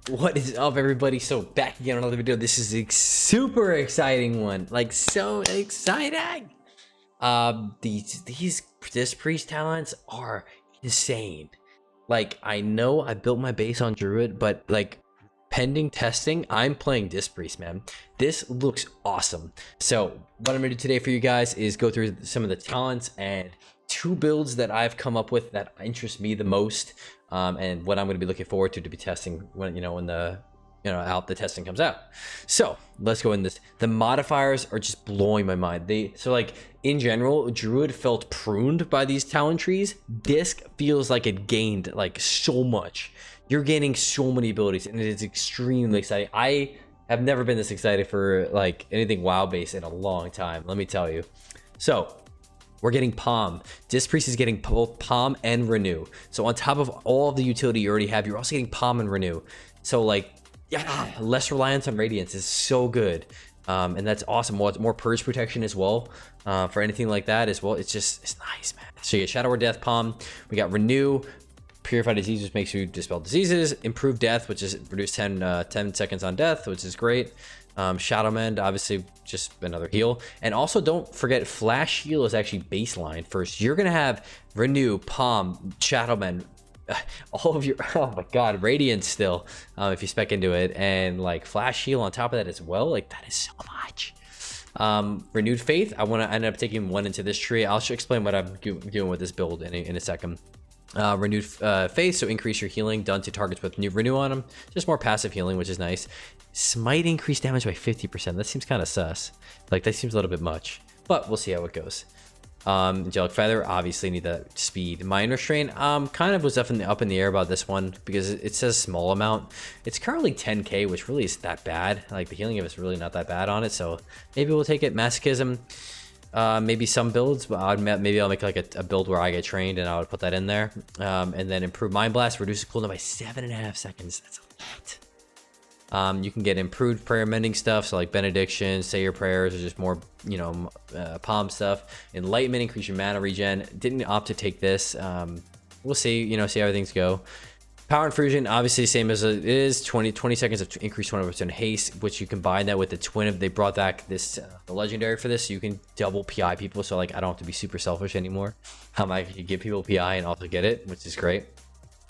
What is up, everybody? So back again on another video. This is a super exciting one, like so exciting. This priest talents are insane. Like, I know I built my base on druid, but like pending testing, I'm playing this priest, man. This looks awesome. So what I'm gonna do today for you guys is go through some of the talents and two builds that I've come up with that interest me the most, and what I'm going to be looking forward to be testing when the the testing comes out. So let's go in this. The modifiers are just blowing my mind. Like in general, druid felt pruned by these talent trees. Disc feels like it gained like so much. You're gaining so many abilities, and it is extremely exciting. I have never been this excited for like anything WoW based in a long time, let me tell you. So we're getting Palm. Disc Priest is getting both Palm and Renew. So on top of all of the utility you already have, you're also getting Palm and Renew. So like, yeah, less reliance on Radiance is so good. And that's awesome. Well, it's more Purge protection as well, for anything like that as well. It's nice, man. So you get Shadow or Death Palm. We got Renew. Purify Disease, which makes you dispel diseases. Improve Death, which is reduce 10 seconds on death, which is great. Shadow Mend, obviously just another heal. And also don't forget, Flash Heal is actually baseline first. You're gonna have Renew, Palm, Shadow Mend, all of your, oh my god, Radiance still, if you spec into it, and like Flash Heal on top of that as well. Like, that is so much. Renewed Faith, I end up taking one into this tree. I'll explain what I'm doing with this build in a second. Renewed Faith, so increase your healing done to targets with new Renew on them. Just more passive healing, which is nice. Smite increase damage by 50%. That seems kind of sus. Like, that seems a little bit much, but we'll see how it goes. Angelic Feather, obviously need that speed. Mind Restraint, kind of was definitely up in the air about this one because it says small amount. It's currently 10k, which really is that bad. Like, the healing of it's really not that bad on it, so maybe we'll take it. Masochism, maybe some builds, but maybe I'll make like a build where I get trained and I would put that in there. And then Improve Mind Blast, reduces cooldown by 7.5 seconds. That's a lot. You can get improved prayer mending stuff, so like benediction, say your prayers, or just more, palm stuff. Enlightenment, increase your mana regen. Didn't opt to take this. We'll see, see how things go. Power Infusion, obviously same as it is, 20 seconds of increased 20% haste, which you combine that with the twin of, they brought back this the legendary for this, so you can double PI people. So like, I don't have to be super selfish anymore. I can give people PI and also get it, which is great.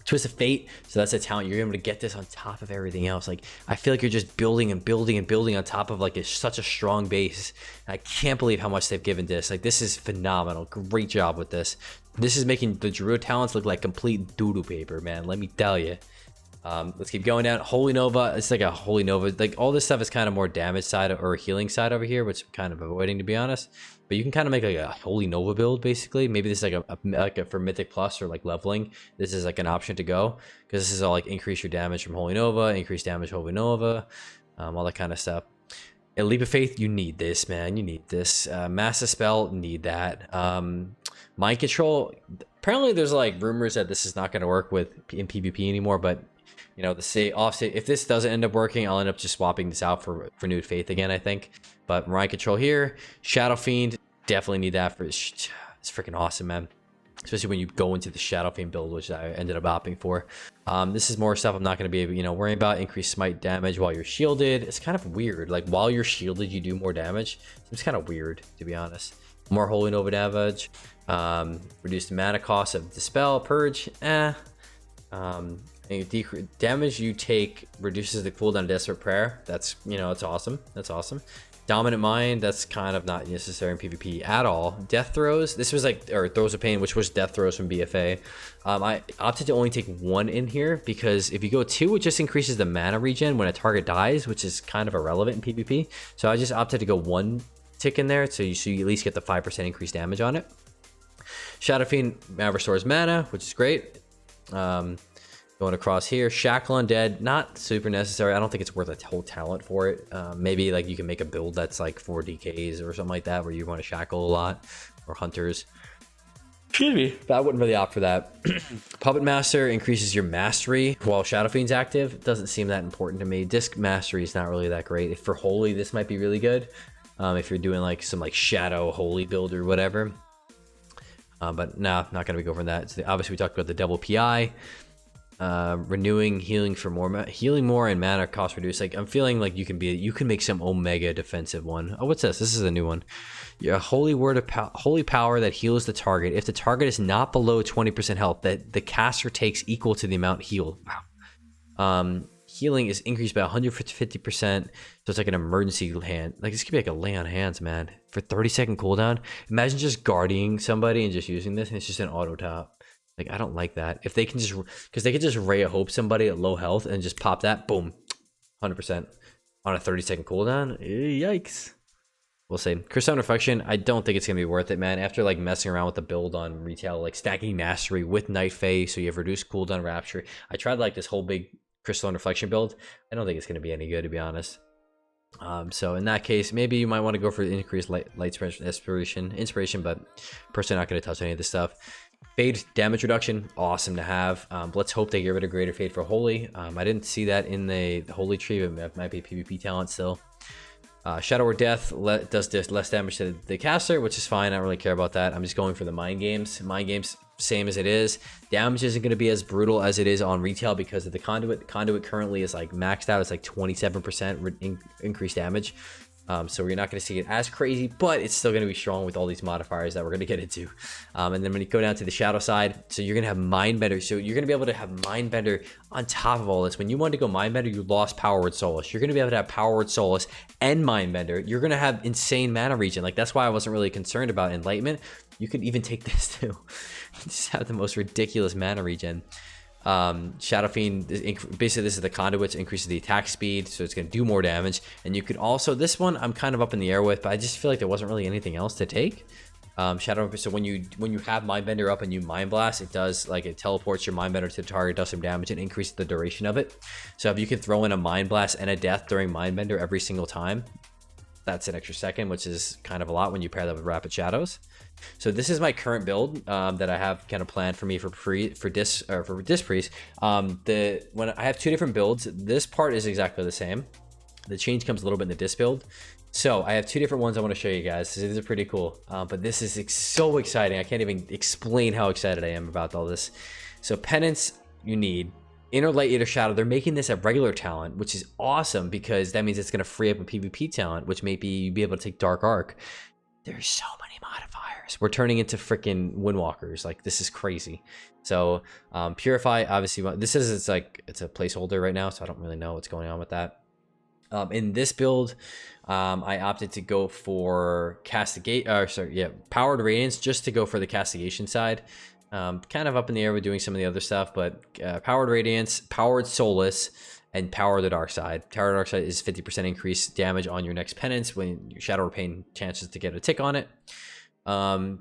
Twist of Fate, so that's a talent. You're able to get this on top of everything else. Like, I feel like you're just building and building and building on top of like such a strong base. I can't believe how much they've given this. Like, this is phenomenal. Great job with this. This is making the Druid talents look like complete doo-doo paper, man, let me tell you. Let's keep going down. Holy Nova, it's like a Holy Nova. Like, all this stuff is kind of more damage side or healing side over here, which I'm kind of avoiding, to be honest. But you can kind of make like a Holy Nova build, basically. Maybe this is like a for Mythic Plus or like leveling. This is like an option to go, because this is all like increase your damage from Holy Nova, increase damage Holy Nova, all that kind of stuff. A Leap of Faith, you need this, man. You need this. Massive Spell, need that. Mind Control, apparently there's like rumors that this is not going to work in PvP anymore, but if this doesn't end up working, I'll end up just swapping this out for Renewed Faith again, I think. But Mind Control here. Shadow Fiend, definitely need that for it's freaking awesome, man. Especially when you go into the Shadow Fiend build, which I ended up opting for. This is more stuff I'm not going to be able, worry about. Increased smite damage while you're shielded. It's kind of weird. Like, while you're shielded, you do more damage. It's kind of weird, to be honest. More Holy Nova damage. Reduced mana cost of Dispel, Purge. Damage you take reduces the cooldown of Desperate Prayer. That's, it's awesome. That's awesome. Dominant Mind, that's kind of not necessary in PvP at all. Death Throws, this was like, or Throws of Pain, which was Death Throws from BFA. I opted to only take one in here because if you go two, it just increases the mana regen when a target dies, which is kind of irrelevant in PvP. So I just opted to go one tick in there, so you at least get the 5% increased damage on it. Shadow Fiend restores mana, which is great. Going across here, Shackle Undead, not super necessary. I don't think it's worth a whole talent for it. Maybe like you can make a build that's like 4 DKs or something like that, where you want to shackle a lot, or hunters. Excuse me, but I wouldn't really opt for that. Puppet Master increases your mastery while Shadow Fiend's active. Doesn't seem that important to me. Disc Mastery is not really that great. If for Holy, this might be really good. If you're doing like some like Shadow Holy build or whatever. But no, not gonna be going for that. So obviously we talked about the double PI. renewing, healing for more, healing more, and mana cost reduced. Like I'm feeling like you can make some omega defensive one. Oh, what's this? This is a new one. Yeah, holy word of holy power that heals the target. If the target is not below 20% health, that the caster takes equal to the amount healed. Wow. Healing is increased by 150%, so it's like an emergency hand. Like this could be like a lay on hands, man. For 30-second cooldown. Imagine just guarding somebody and just using this, and it's just an auto top. Like I don't like that. If they can just, because they can just Ray of Hope somebody at low health and just pop that, boom, 100% on a 30-second cooldown. Yikes. We'll see. Crystal Reflection, I don't think it's gonna be worth it, man. After like messing around with the build on retail, like stacking Mastery with Night Fae, so you have reduced cooldown Rapture. I tried like this whole big Crystal Reflection build. I don't think it's gonna be any good, to be honest. So in that case, maybe you might want to go for the increased light inspiration, but personally not going to touch any of this stuff. Fade damage reduction, awesome to have. Let's hope they get rid of Greater Fade for Holy. I didn't see that in the Holy tree, but it might be a PvP talent still. Shadow or Death does less damage to the caster, which is fine. I don't really care about that. I'm just going for the Mind Games. Mind Games, same as it is. Damage isn't going to be as brutal as it is on retail because of the Conduit. Conduit currently is like maxed out. It's like 27% increased damage. So we're not going to see it as crazy, but it's still going to be strong with all these modifiers that we're going to get into. And then when you go down to the shadow side, so you're going to have Mindbender. So you're going to be able to have Mindbender on top of all this. When you wanted to go Mindbender, you lost Power Word Solace. You're going to be able to have Power Word Solace and Mindbender. You're going to have insane mana regen. Like that's why I wasn't really concerned about Enlightenment. You could even take this too. Just have the most ridiculous mana regen. Shadow Fiend, basically this is the Conduits, increases the attack speed, so it's going to do more damage. And you could also, this one I'm kind of up in the air with, but I just feel like there wasn't really anything else to take. Shadow, so when you have Mindbender up and you Mind Blast, it does, like, it teleports your Mindbender to the target, does some damage, and increases the duration of it. So if you can throw in a Mind Blast and a Death during Mindbender every single time, that's an extra second, which is kind of a lot when you pair that with Rapid Shadows. So this is my current build that I have kind of planned for me for Disc Priest. When I have two different builds, this part is exactly the same. The change comes a little bit in the Disc build. So I have two different ones I want to show you guys. These are pretty cool, but this is so exciting. I can't even explain how excited I am about all this. So Penance, you need Inner Light, Inner Shadow. They're making this a regular talent, which is awesome because that means it's going to free up a PvP talent, which maybe you'll be able to take Dark Arc. There's so many modifiers. We're turning into freaking Windwalkers. Like, this is crazy. So Purify, obviously, this is, it's a placeholder right now, so I don't really know what's going on with that. In this build, I opted to go for Powered Radiance, just to go for the castigation side. Kind of up in the air with doing some of the other stuff, but Powered Radiance, Powered Solace, and Power the Dark Side. Power the Dark Side is 50% increased damage on your next penance when your Shadow or Pain chances to get a tick on it.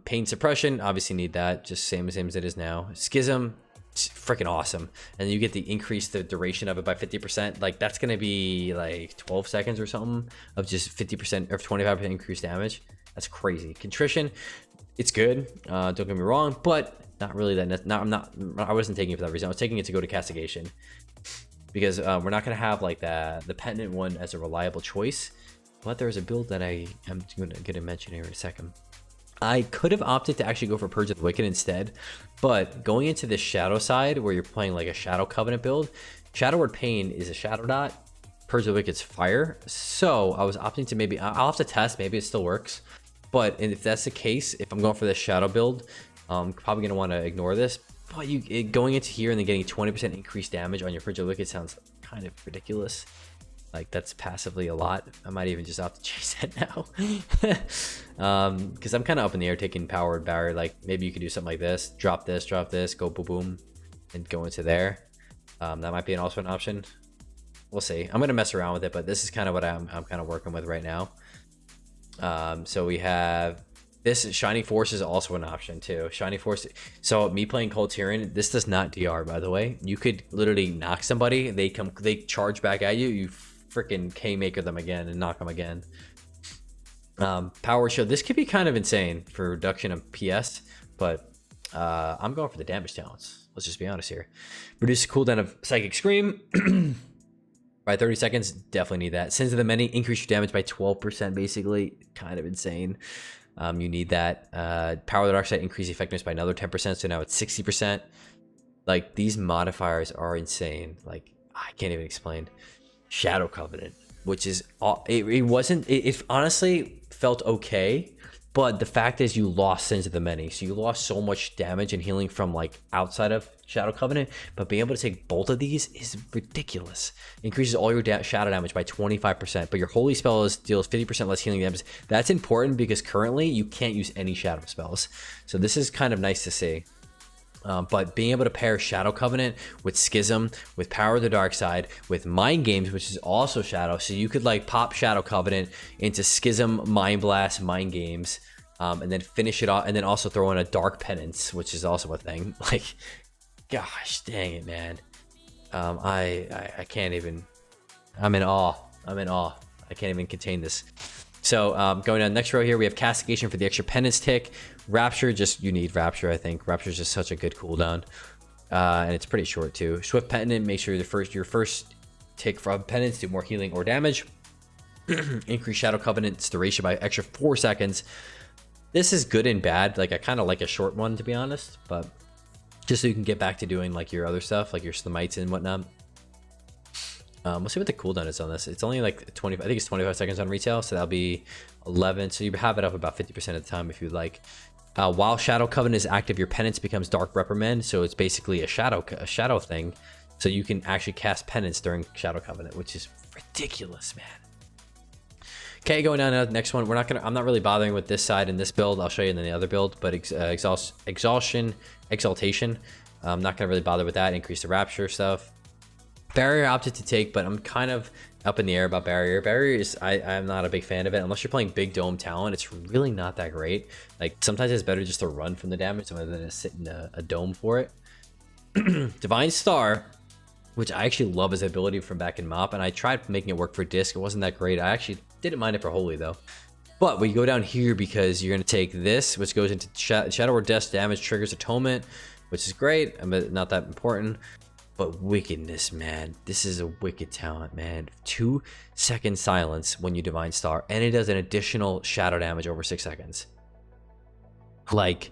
Pain Suppression, obviously need that, just same as it is now. Schism, freaking awesome. And you get the duration of it by 50%. Like, that's gonna be like 12 seconds or something of just 50% or 25% increased damage. That's crazy. Contrition, it's good, don't get me wrong, but not really that. I wasn't taking it for that reason. I was taking it to go to castigation, because we're not going to have like the pendant one as a reliable choice. But there's a build that I am going to mention here in a second. I could have opted to actually go for Purge of the Wicked instead, but going into the Shadow side where you're playing like a Shadow Covenant build, Shadow Word Pain is a Shadow Dot, Purge of the Wicked's Fire. So I was opting to maybe, I'll have to test, maybe it still works. But if that's the case, if I'm going for the Shadow build, I'm probably going to want to ignore this. But going into here and then getting 20% increased damage on your Purge of the Wicked sounds kind of ridiculous. Like, that's passively a lot. I might even just have to chase that now. Because I'm kind of up in the air taking Powered Barrier. Like, maybe you could do something like this. Drop this, go boom, boom, and go into there. That might be also an option. We'll see. I'm going to mess around with it, but this is kind of what I'm kind of working with right now. So we have this. Shining Force is also an option too. Shining Force. So me playing Cold Tyrann, this does not DR, by the way. You could literally knock somebody, they charge back at you, you freaking K-maker them again and knock them again. Power Shield. This could be kind of insane for reduction of PS, but I'm going for the damage talents. Let's just be honest here. Reduce the cooldown of Psychic Scream by 30 seconds. Definitely need that. Sins of the Many, increase your damage by 12%, basically. Kind of insane. You need that. Power of the Dark Side, increase effectiveness by another 10%, so now it's 60%. Like, these modifiers are insane. Like, I can't even explain. Shadow Covenant, which is it honestly felt okay, but the fact is you lost Sins of the Many, so you lost so much damage and healing from like outside of Shadow Covenant. But being able to take both of these is ridiculous. Increases all your shadow damage by 25%, but your holy spell deals 50% less healing damage. That's important because currently you can't use any shadow spells, so this is kind of nice to see. But being able to pair Shadow Covenant with Schism, with Power of the Dark Side, with Mind Games, which is also Shadow, so you could like pop Shadow Covenant into Schism, Mind Blast, Mind Games, and then finish it off, and then also throw in a Dark Penance, which is also a thing. Like, gosh dang it, man. I can't even. I'm in awe. I'm in awe. I can't even contain this. So going down the next row here, we have Castigation for the extra penance tick. Rapture, just you need Rapture, I think. Rapture is just such a good cooldown. And it's pretty short too. Swift Penance, make sure your first tick from penance do more healing or damage. Increase Shadow Covenant's duration by extra 4 seconds. This is good and bad. Like, I kind of like a short one, to be honest, but just so you can get back to doing like your other stuff, like your Slimites and whatnot. We'll see what the cooldown is on this. It's only like 20, I think it's 25 seconds on retail, so that'll be 11. So you have it up about 50% of the time if you'd like. While Shadow Covenant is active, your penance becomes Dark Reprimand, so it's basically a shadow thing. So you can actually cast penance during Shadow Covenant, which is ridiculous, man. Okay, going down to the next one. I'm not really bothering with this side in this build. I'll show you in the other build, but Exaltation. I'm not gonna really bother with that. Increase the Rapture stuff. Barrier opted to take, but I'm kind of up in the air about Barrier. Barrier is, I'm not a big fan of it. Unless you're playing Big Dome Talon, it's really not that great. Like, sometimes it's better just to run from the damage rather than to sit in a dome for it. Divine Star, which I actually love his ability from back in MoP, and I tried making it work for Disc. It wasn't that great. I actually didn't mind it for Holy, though. But we go down here because you're going to take this, which goes into Shadow or Death damage, triggers Atonement, which is great, but not that important. But Wickedness, man, this is a wicked talent, man. 2-second silence when you Divine Star, and it does an additional shadow damage over 6 seconds. Like,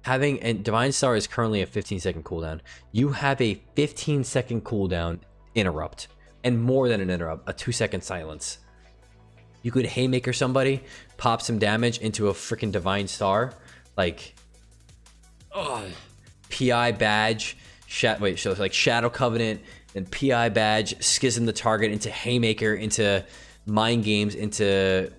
and Divine Star is currently a 15-second cooldown. You have a 15-second cooldown interrupt, and more than an interrupt, a 2-second silence. You could Haymaker somebody, pop some damage into a freaking Divine Star, like, oh, PI badge. So it's like Shadow Covenant, then PI badge, Schism the target into Haymaker, into Mind Games, into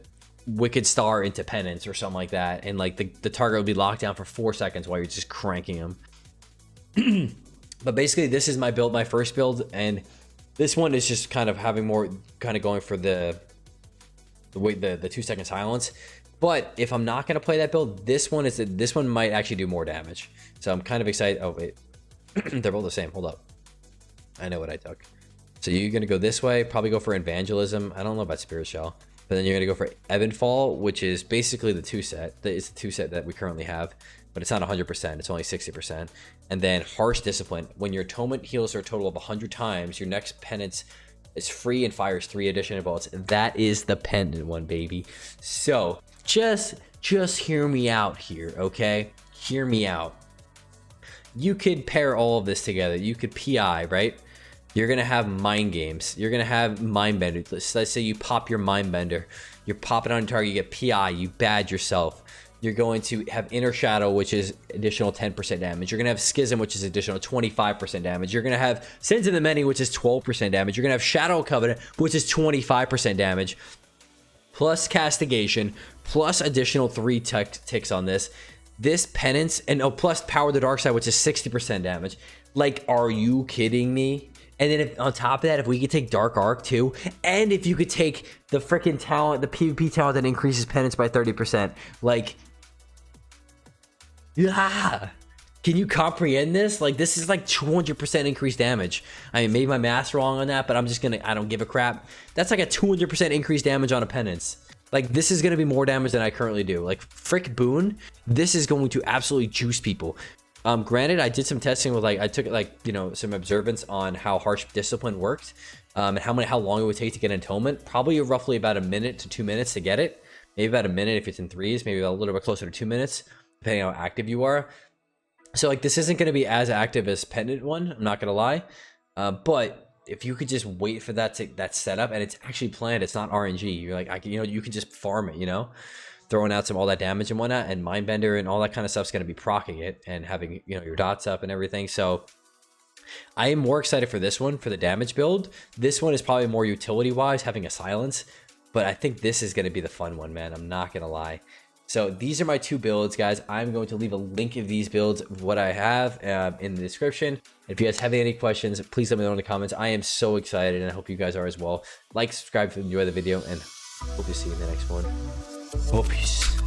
Wicked Star, into Penance or something like that, and like the target will be locked down for 4 seconds while you're just cranking him. But basically, this is my build, my first build, and this one is just kind of having more, kind of going for the 2-second silence. But if I'm not gonna play that build, this one might actually do more damage. So I'm kind of excited. Oh wait. They're both the same. Hold up. I know what I took. So you're going to go this way, probably go for Evangelism. I don't know about Spirit Shell. But then you're going to go for Evanfall, which is basically the 2-set. It's the 2-set that we currently have. But it's not 100%. It's only 60%. And then Harsh Discipline. When your Atonement heals for a total of 100 times, your next penance is free and fires 3 additional bullets. That is the pendant one, baby. So just hear me out here, okay? Hear me out. You could pair all of this together. You could PI, right? You're going to have Mind Games. You're going to have Mind Bender. Let's say you pop your Mind Bender. You're popping on target. You get PI. You badge yourself. You're going to have Inner Shadow, which is additional 10% damage. You're going to have Schism, which is additional 25% damage. You're going to have Sins of the Many, which is 12% damage. You're going to have Shadow Covenant, which is 25% damage. Plus Castigation, plus additional 3 ticks on this. This penance, and plus Power of the Dark Side, which is 60% damage. Like, are you kidding me? And then on top of that, if we could take Dark Arc too, and if you could take the freaking talent, the PvP talent that increases penance by 30%, like, yeah. Can you comprehend this? Like, this is like 200% increased damage. I mean, maybe my math's wrong on that, but I don't give a crap. That's like a 200% increased damage on a penance. Like, this is going to be more damage than I currently do. Like, frick Boon, this is going to absolutely juice people. Granted, I did some testing with, like, I took, like, you know, some observance on how Harsh Discipline worked, and how long it would take to get Atonement. Probably roughly about 1 minute to 2 minutes to get it. Maybe about 1 minute if it's in threes, maybe a little bit closer to 2 minutes, depending on how active you are. So like this isn't going to be as active as Pendant one, I'm not going to lie. But if you could just wait for that setup, and it's actually planned, it's not RNG. You're like, you can just farm it, throwing out all that damage and whatnot, and Mindbender and all that kind of stuff's going to be proccing it and having, your dots up and everything. So I am more excited for this one, for the damage build. This one is probably more utility wise, having a silence, but I think this is going to be the fun one, man. I'm not going to lie. So these are my 2 builds, guys. I'm going to leave a link of these builds, what I have, in the description. If you guys have any questions, please let me know in the comments. I am so excited, and I hope you guys are as well. Like, subscribe if you enjoy the video, and hope to see you in the next one. Oh, peace.